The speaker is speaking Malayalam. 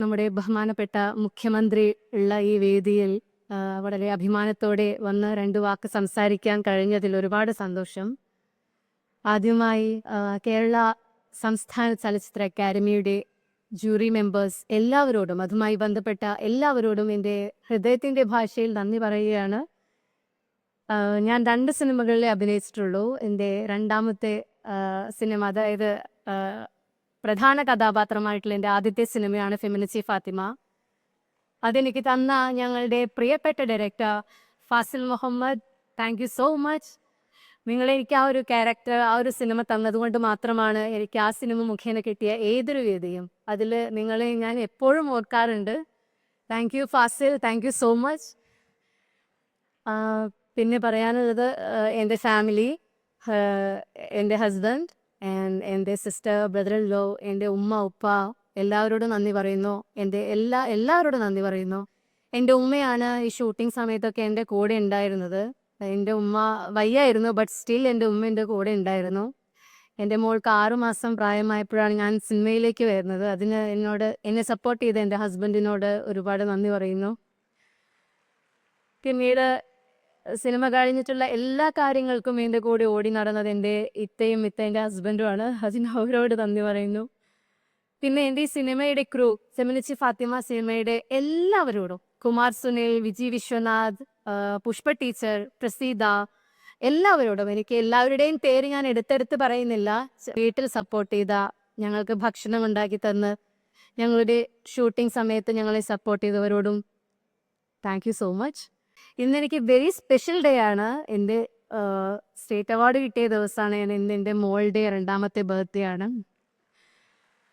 നമ്മുടെ ബഹുമാനപ്പെട്ട മുഖ്യമന്ത്രി ഉള്ള ഈ വേദിയിൽ വളരെ അഭിമാനത്തോടെ വന്ന് 2 വാക്ക് സംസാരിക്കാൻ കഴിഞ്ഞതിൽ ഒരുപാട് സന്തോഷം. ആദ്യമായി കേരള സംസ്ഥാന ചലച്ചിത്ര അക്കാദമിയുടെ ജൂറി മെമ്പേഴ്സ് എല്ലാവരോടും, അതുമായി ബന്ധപ്പെട്ട എല്ലാവരോടും എൻ്റെ ഹൃദയത്തിൻ്റെ ഭാഷയിൽ നന്ദി പറയുകയാണ്. ഞാൻ 2 സിനിമകളിലേ അഭിനയിച്ചിട്ടുള്ളൂ. എൻ്റെ രണ്ടാമത്തെ സിനിമ, അതായത് പ്രധാന കഥാപാത്രമായിട്ടുള്ള എൻ്റെ ആദ്യത്തെ സിനിമയാണ് ഫെമിനിച്ചി ഫാത്തിമ. അതെനിക്ക് തന്ന ഞങ്ങളുടെ പ്രിയപ്പെട്ട director Fazil Muhammad, thank you so much. നിങ്ങളെനിക്ക് ആ ഒരു ക്യാരക്ടർ, ആ ഒരു സിനിമ തന്നതുകൊണ്ട് മാത്രമാണ് എനിക്ക് ആ സിനിമ മുഖേന കിട്ടിയ ഏതൊരു വേദിയും. അതിൽ നിങ്ങളെ ഞാൻ എപ്പോഴും ഓർക്കാറുണ്ട്. Thank you Fazil, thank you so much. പിന്നെ പറയാനുള്ളത് എൻ്റെ ഫാമിലി, എൻ്റെ ഹസ്ബൻഡ് ആൻഡ് എൻ്റെ സിസ്റ്റർ, ബ്രദർ ഇൻ ലോ, എൻ്റെ ഉമ്മ ഉപ്പ, എല്ലാവരോടും നന്ദി പറയുന്നു. എൻ്റെ എല്ലാവരോടും നന്ദി പറയുന്നു. എൻ്റെ ഉമ്മയാണ് ഈ ഷൂട്ടിംഗ് സമയത്തൊക്കെ എൻ്റെ കൂടെ ഉണ്ടായിരുന്നത്. എൻ്റെ ഉമ്മ വയ്യായിരുന്നു, ബട്ട് സ്റ്റിൽ എൻ്റെ ഉമ്മ എൻ്റെ കൂടെ ഉണ്ടായിരുന്നു. എൻ്റെ മോൾക്ക് 6 മാസം പ്രായമായപ്പോഴാണ് ഞാൻ സിനിമയിലേക്ക് വരുന്നത്. അതിന് എന്നെ സപ്പോർട്ട് ചെയ്ത എൻ്റെ ഹസ്ബൻഡിനോട് ഒരുപാട് നന്ദി പറയുന്നു. പിന്നീട് സിനിമ കഴിഞ്ഞിട്ടുള്ള എല്ലാ കാര്യങ്ങൾക്കും എൻ്റെ കൂടെ ഓടി നടന്നത് എൻ്റെ ഇത്തയും ഇത്തേൻ്റെ ഹസ്ബൻഡുമാണ്. അതിന് അവരോട് നന്ദി പറയുന്നു. പിന്നെ എൻ്റെ ഈ സിനിമയുടെ ക്രൂ, ഫെമിനിച്ചി ഫാത്തിമ സിനിമയുടെ എല്ലാവരോടും, കുമാർ സുനിൽ, വിജി വിശ്വനാഥ്, പുഷ്പ ടീച്ചർ, പ്രസീത, എല്ലാവരോടും, എനിക്ക് എല്ലാവരുടെയും പേര് ഞാൻ എടുത്തെടുത്ത് പറയുന്നില്ല. വീട്ടിൽ സപ്പോർട്ട് ചെയ്ത, ഞങ്ങൾക്ക് ഭക്ഷണം ഉണ്ടാക്കി തന്ന്, ഞങ്ങളുടെ ഷൂട്ടിംഗ് സമയത്ത് ഞങ്ങളെ സപ്പോർട്ട് ചെയ്തവരോടും താങ്ക് യു സോ മച്ച്. ഇന്നെനിക്ക് വെരി സ്പെഷ്യൽ ഡേ ആണ്. എൻ്റെ സ്റ്റേറ്റ് അവാർഡ് കിട്ടിയ ദിവസമാണ്. എൻ്റെ മോളുടെ 2ാമത്തെ ബർത്ത്ഡേ ആണ്.